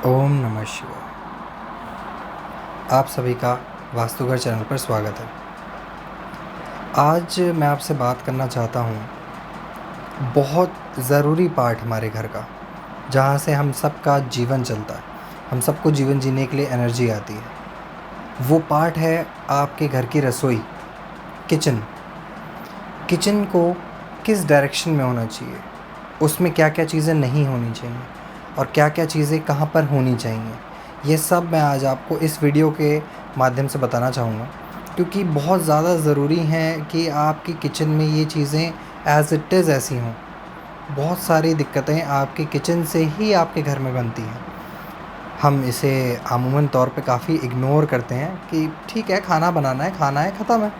ओम नमः शिवाय। आप सभी का वास्तुघर चैनल पर स्वागत है। आज मैं आपसे बात करना चाहता हूँ बहुत ज़रूरी पार्ट हमारे घर का, जहाँ से हम सबका जीवन चलता है, हम सबको जीवन जीने के लिए एनर्जी आती है। वो पार्ट है आपके घर की रसोई, किचन। किचन को किस डायरेक्शन में होना चाहिए, उसमें क्या क्या चीज़ें नहीं होनी चाहिए और क्या क्या चीज़ें कहाँ पर होनी चाहिए, ये सब मैं आज आपको इस वीडियो के माध्यम से बताना चाहूँगा। क्योंकि बहुत ज़्यादा ज़रूरी है कि आपकी किचन में ये चीज़ें एज़ इट इज़ ऐसी हों। बहुत सारी दिक्कतें आपके किचन से ही आपके घर में बनती हैं। हम इसे अमूमन तौर पे काफ़ी इग्नोर करते हैं कि ठीक है, खाना बनाना है, खाना है, ख़त्म है।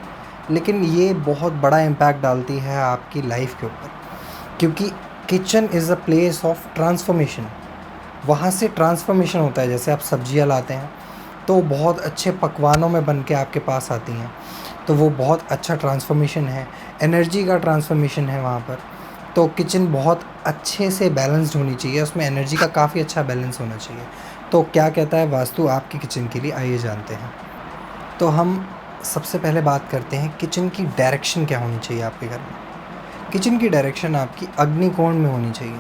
लेकिन ये बहुत बड़ा इम्पैक्ट डालती है आपकी लाइफ के ऊपर, क्योंकि kitchen is a place of transformation. वहाँ से ट्रांसफॉर्मेशन होता है। जैसे आप सब्जियाँ लाते हैं तो बहुत अच्छे पकवानों में बन के आपके पास आती हैं, तो वो बहुत अच्छा ट्रांसफॉर्मेशन है, एनर्जी का ट्रांसफॉर्मेशन है वहाँ पर। तो किचन बहुत अच्छे से बैलेंस्ड होनी चाहिए, उसमें एनर्जी का काफ़ी अच्छा बैलेंस होना चाहिए। तो क्या कहता है वास्तु आपकी किचन के लिए, आइए जानते हैं। तो हम सबसे पहले बात करते हैं किचन की डायरेक्शन क्या होनी चाहिए आपके घर में। किचन की डायरेक्शन आपकी अग्निकोण में होनी चाहिए।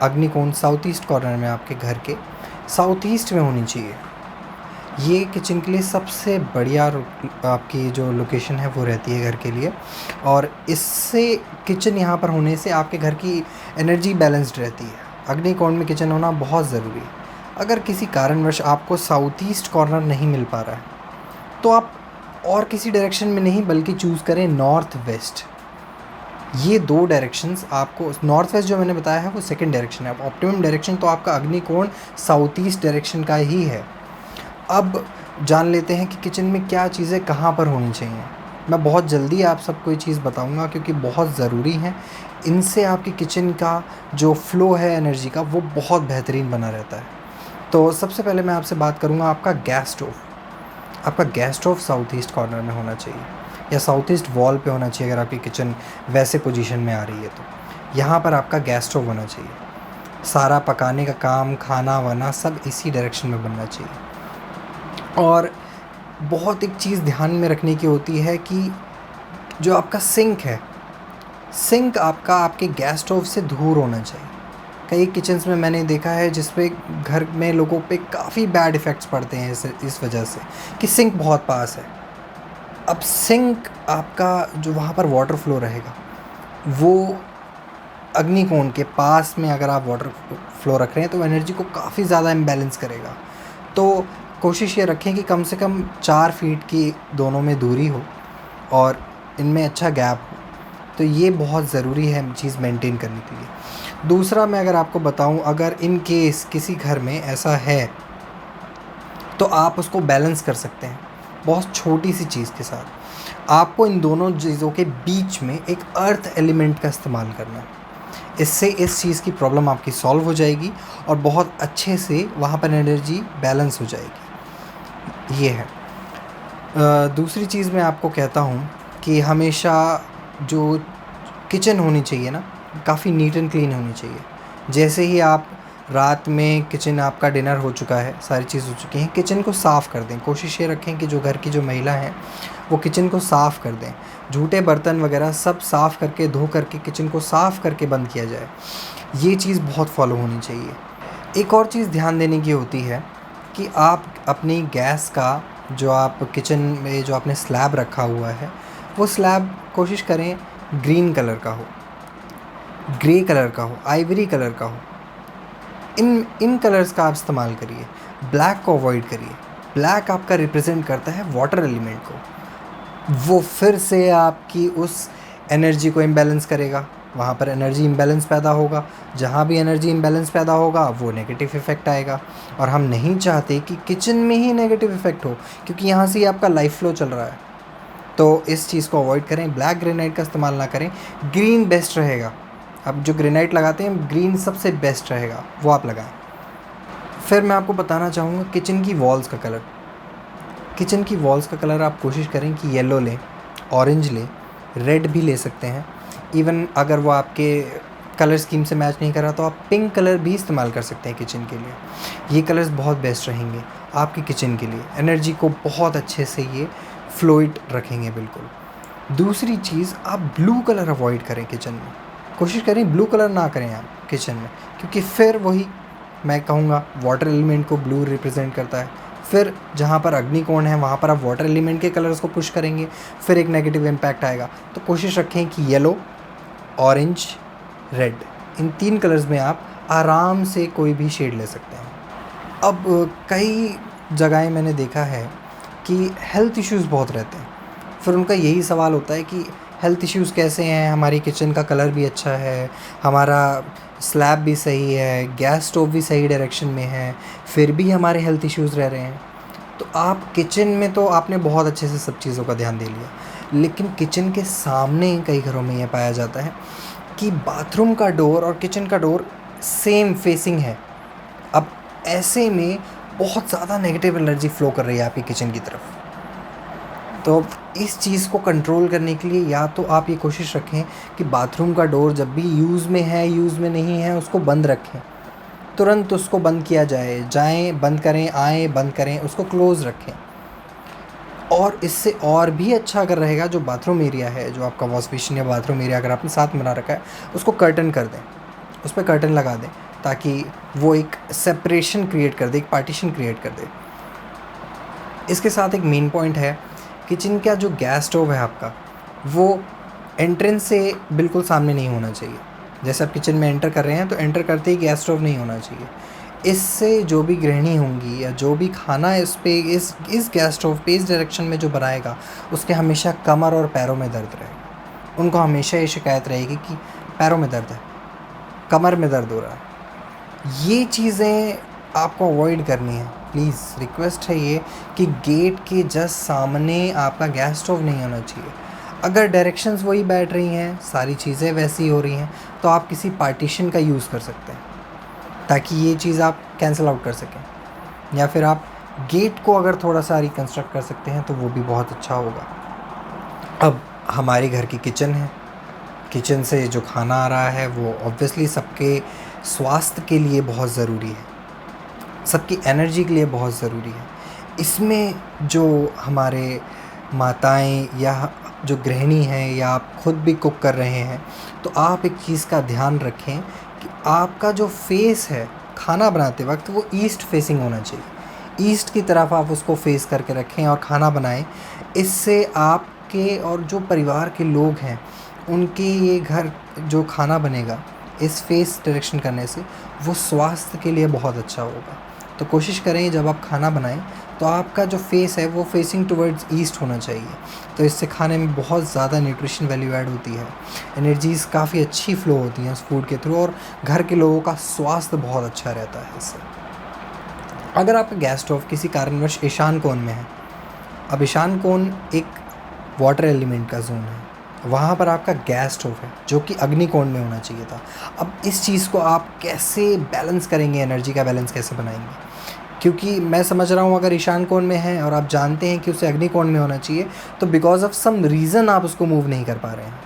अग्निकोण साउथ ईस्ट कॉर्नर में, आपके घर के साउथ ईस्ट में होनी चाहिए। ये किचन के लिए सबसे बढ़िया आपकी जो लोकेशन है वो रहती है घर के लिए। और इससे किचन यहाँ पर होने से आपके घर की एनर्जी बैलेंस्ड रहती है। अग्निकोण में किचन होना बहुत ज़रूरी है। अगर किसी कारणवश आपको साउथ ईस्ट कॉर्नर नहीं मिल पा रहा है तो आप और किसी डायरेक्शन में नहीं बल्कि चूज़ करें नॉर्थ वेस्ट। ये दो डायरेक्शंस आपको, नॉर्थ वेस्ट जो मैंने बताया है वो सेकंड डायरेक्शन है। ऑप्टिमम डायरेक्शन तो आपका अग्निकोण साउथ ईस्ट डायरेक्शन का ही है। अब जान लेते हैं कि किचन में क्या चीज़ें कहाँ पर होनी चाहिए। मैं बहुत जल्दी आप सबको ये चीज़ बताऊंगा क्योंकि बहुत ज़रूरी है। इनसे आपकी किचन का जो फ्लो है एनर्जी का, वो बहुत बेहतरीन बना रहता है। तो सबसे पहले मैं आपसे बात करूँगा आपका गैस स्टोव। आपका gas stove south east corner में होना चाहिए या साउथ ईस्ट वॉल पे होना चाहिए। अगर आपकी किचन वैसे पोजीशन में आ रही है तो यहाँ पर आपका गैस स्टोव होना चाहिए। सारा पकाने का काम, खाना वाना सब इसी डायरेक्शन में बनना चाहिए। और बहुत एक चीज़ ध्यान में रखने की होती है कि जो आपका सिंक है, सिंक आपका आपके गैस स्टोव से दूर होना चाहिए। कई किचन्स में मैंने देखा है जिस पे घर में लोगों पे काफ़ी बैड इफ़ेक्ट्स पड़ते हैं इस वजह से कि सिंक बहुत पास है। अब सिंक आपका जो वहाँ पर वाटर फ्लो रहेगा वो अग्निकोण के पास में अगर आप वाटर फ्लो रख रहे हैं तो एनर्जी को काफ़ी ज़्यादा इम्बैलेंस करेगा। तो कोशिश ये रखें कि कम से कम 4 फीट की दोनों में दूरी हो और इनमें अच्छा गैप हो। तो ये बहुत ज़रूरी है चीज़ मेंटेन करने के लिए। दूसरा मैं अगर आपको बताऊं, अगर इन केस किसी घर में ऐसा है तो आप उसको बैलेंस कर सकते हैं बहुत छोटी सी चीज़ के साथ। आपको इन दोनों चीज़ों के बीच में एक अर्थ एलिमेंट का इस्तेमाल करना है। इससे इस चीज़ की प्रॉब्लम आपकी सॉल्व हो जाएगी और बहुत अच्छे से वहाँ पर एनर्जी बैलेंस हो जाएगी। ये है। दूसरी चीज़ मैं आपको कहता हूँ कि हमेशा जो किचन होनी चाहिए ना, काफ़ी नीट एंड क्लीन होनी चाहिए। जैसे ही आप रात में, किचन आपका डिनर हो चुका है, सारी चीज़ हो चुकी हैं, किचन को साफ़ कर दें। कोशिश ये रखें कि जो घर की जो महिला हैं वो किचन को साफ़ कर दें। झूठे बर्तन वगैरह सब साफ़ करके, धो करके, किचन को साफ़ करके बंद किया जाए। ये चीज़ बहुत फॉलो होनी चाहिए। एक और चीज़ ध्यान देने की होती है कि आप अपनी गैस का जो आप किचन में जो आपने स्लैब रखा हुआ है, वो स्लैब कोशिश करें ग्रीन कलर का हो, ग्रे कलर का हो, आइवरी कलर का हो। इन कलर्स का आप इस्तेमाल करिए। ब्लैक को अवॉइड करिए। ब्लैक आपका रिप्रेजेंट करता है वाटर एलिमेंट को। वो फिर से आपकी उस एनर्जी को इम्बैलेंस करेगा। वहाँ पर एनर्जी इम्बैलेंस पैदा होगा। जहाँ भी एनर्जी इम्बैलेंस पैदा होगा वो नेगेटिव इफ़ेक्ट आएगा। और हम नहीं चाहते कि किचन में ही नेगेटिव इफ़ेक्ट हो, क्योंकि यहाँ से ही आपका लाइफ फ्लो चल रहा है। तो इस चीज़ को अवॉइड करें। ब्लैक ग्रेनाइट का इस्तेमाल ना करें। ग्रीन बेस्ट रहेगा। अब जो ग्रेनाइट लगाते हैं, ग्रीन सबसे बेस्ट रहेगा, वो आप लगाएं। फिर मैं आपको बताना चाहूँगा किचन की वॉल्स का कलर। किचन की वॉल्स का कलर आप कोशिश करें कि येलो लें, ऑरेंज लें, रेड भी ले सकते हैं। इवन अगर वो आपके कलर स्कीम से मैच नहीं कर रहा तो आप पिंक कलर भी इस्तेमाल कर सकते हैं किचन के लिए। ये कलर्स बहुत बेस्ट रहेंगे आपकी किचन के लिए, एनर्जी को बहुत अच्छे से ये फ्लोइड रखेंगे बिल्कुल। दूसरी चीज़, आप ब्लू कलर अवॉइड करें किचन में, कोशिश करें ब्लू कलर ना करें आप किचन में, क्योंकि फिर वही मैं कहूँगा वाटर एलिमेंट को ब्लू रिप्रेजेंट करता है। फिर जहाँ पर अग्निकोण है वहाँ पर आप वाटर एलिमेंट के कलर्स को पुश करेंगे, फिर एक नेगेटिव इम्पैक्ट आएगा। तो कोशिश रखें कि येलो, ऑरेंज, रेड, इन 3 कलर्स में आप आराम से कोई भी शेड ले सकते हैं। अब कई जगहें मैंने देखा है कि हेल्थ इश्यूज़ बहुत रहते हैं, फिर उनका यही सवाल होता है कि हेल्थ इश्यूज़ कैसे हैं, हमारी किचन का कलर भी अच्छा है, हमारा स्लैब भी सही है, गैस स्टोव भी सही डायरेक्शन में है, फिर भी हमारे हेल्थ इश्यूज़ रह रहे हैं। तो आप किचन में तो आपने बहुत अच्छे से सब चीज़ों का ध्यान दे लिया, लेकिन किचन के सामने कई घरों में यह पाया जाता है कि बाथरूम का डोर और किचन का डोर सेम फेसिंग है। अब ऐसे में बहुत ज़्यादा नेगेटिव एनर्जी फ़्लो कर रही है आपकी किचन की तरफ। तो इस चीज़ को कंट्रोल करने के लिए या तो आप ये कोशिश रखें कि बाथरूम का डोर जब भी यूज़ में है, यूज़ में नहीं है, उसको बंद रखें, तुरंत उसको बंद किया जाए, जाएं बंद करें, आएँ बंद करें, उसको क्लोज़ रखें। और इससे और भी अच्छा अगर रहेगा, जो बाथरूम एरिया है, जो आपका वॉश बेसिन या बाथरूम एरिया अगर आपने साथ में बना रखा है, उसको कर्टन कर दें, उस पर कर्टन लगा दें, ताकि वो एक सेपरेशन क्रिएट कर दे, एक पार्टीशन क्रिएट कर दे। इसके साथ एक मेन पॉइंट है, किचन का जो गैस स्टोव है आपका, वो एंट्रेंस से बिल्कुल सामने नहीं होना चाहिए। जैसे आप किचन में एंटर कर रहे हैं तो एंटर करते ही गैस स्टोव नहीं होना चाहिए। इससे जो भी गृहिणी होंगी या जो भी खाना इस पे इस गैस स्टोव पे इस डायरेक्शन में जो बनाएगा, उसके हमेशा कमर और पैरों में दर्द रहेगा। उनको हमेशा ये शिकायत रहेगी कि पैरों में दर्द है, कमर में दर्द हो रहा है। ये चीज़ें आपको अवॉइड करनी है। प्लीज़ रिक्वेस्ट है ये कि गेट के जस्ट सामने आपका गैस स्टोव नहीं होना चाहिए। अगर डायरेक्शंस वही बैठ रही हैं, सारी चीज़ें वैसी हो रही हैं, तो आप किसी पार्टीशन का यूज़ कर सकते हैं ताकि ये चीज़ आप कैंसिल आउट कर सकें। या फिर आप गेट को अगर थोड़ा सा रिकंस्ट्रक्ट कर सकते हैं तो वो भी बहुत अच्छा होगा। अब हमारे घर की किचन है, किचन से जो खाना आ रहा है वो ऑब्वियसली सबके स्वास्थ्य के लिए बहुत ज़रूरी है, सबकी एनर्जी के लिए बहुत ज़रूरी है। इसमें जो हमारे माताएं या जो गृहिणी हैं या आप खुद भी कुक कर रहे हैं, तो आप एक चीज़ का ध्यान रखें कि आपका जो फेस है खाना बनाते वक्त वो ईस्ट फेसिंग होना चाहिए। ईस्ट की तरफ आप उसको फेस करके रखें और खाना बनाएं। इससे आपके और जो परिवार के लोग हैं उनके ये घर जो खाना बनेगा इस फेस डायरेक्शन करने से, वो स्वास्थ्य के लिए बहुत अच्छा होगा। तो कोशिश करें जब आप खाना बनाएं तो आपका जो फेस है वो फेसिंग टुवर्ड्स ईस्ट होना चाहिए। तो इससे खाने में बहुत ज़्यादा न्यूट्रिशन वैल्यू ऐड होती है, एनर्जीज़ काफ़ी अच्छी फ़्लो होती हैं उस फूड के थ्रू, और घर के लोगों का स्वास्थ्य बहुत अच्छा रहता है इससे। अगर आपका गैस स्टोव किसी कारणवश ईशान कोण में है, अब ईशान कोण एक वाटर एलिमेंट का जोन है, वहाँ पर आपका गैस स्टोव है जो कि अग्निकोण में होना चाहिए था। अब इस चीज़ को आप कैसे बैलेंस करेंगे, एनर्जी का बैलेंस कैसे बनाएंगे? क्योंकि मैं समझ रहा हूँ अगर ईशान कोण में है और आप जानते हैं कि उसे अग्निकोण में होना चाहिए, तो बिकॉज ऑफ सम रीज़न आप उसको मूव नहीं कर पा रहे हैं।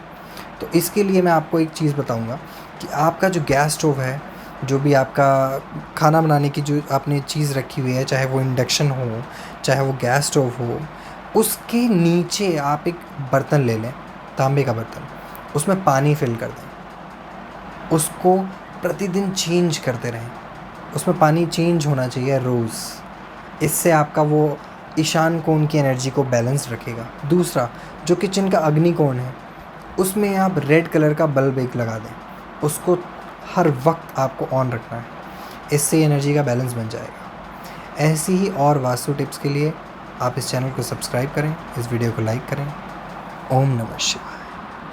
तो इसके लिए मैं आपको एक चीज़ बताऊँगा कि आपका जो गैस स्टोव है, जो भी आपका खाना बनाने की जो आपने चीज़ रखी हुई है, चाहे वो इंडक्शन हो, चाहे वो गैस स्टोव हो, उसके नीचे आप एक बर्तन ले लें, तांबे का बर्तन, उसमें पानी फिल कर दें, उसको प्रतिदिन चेंज करते रहें, उसमें पानी चेंज होना चाहिए रोज़। इससे आपका वो ईशान कोण की एनर्जी को बैलेंस रखेगा। दूसरा, जो किचन का अग्निकोण है उसमें आप रेड कलर का बल्ब एक लगा दें, उसको हर वक्त आपको ऑन रखना है, इससे एनर्जी का बैलेंस बन जाएगा। ऐसी ही और वास्तु टिप्स के लिए आप इस चैनल को सब्सक्राइब करें, इस वीडियो को लाइक करें। ओम नमः शिवाय।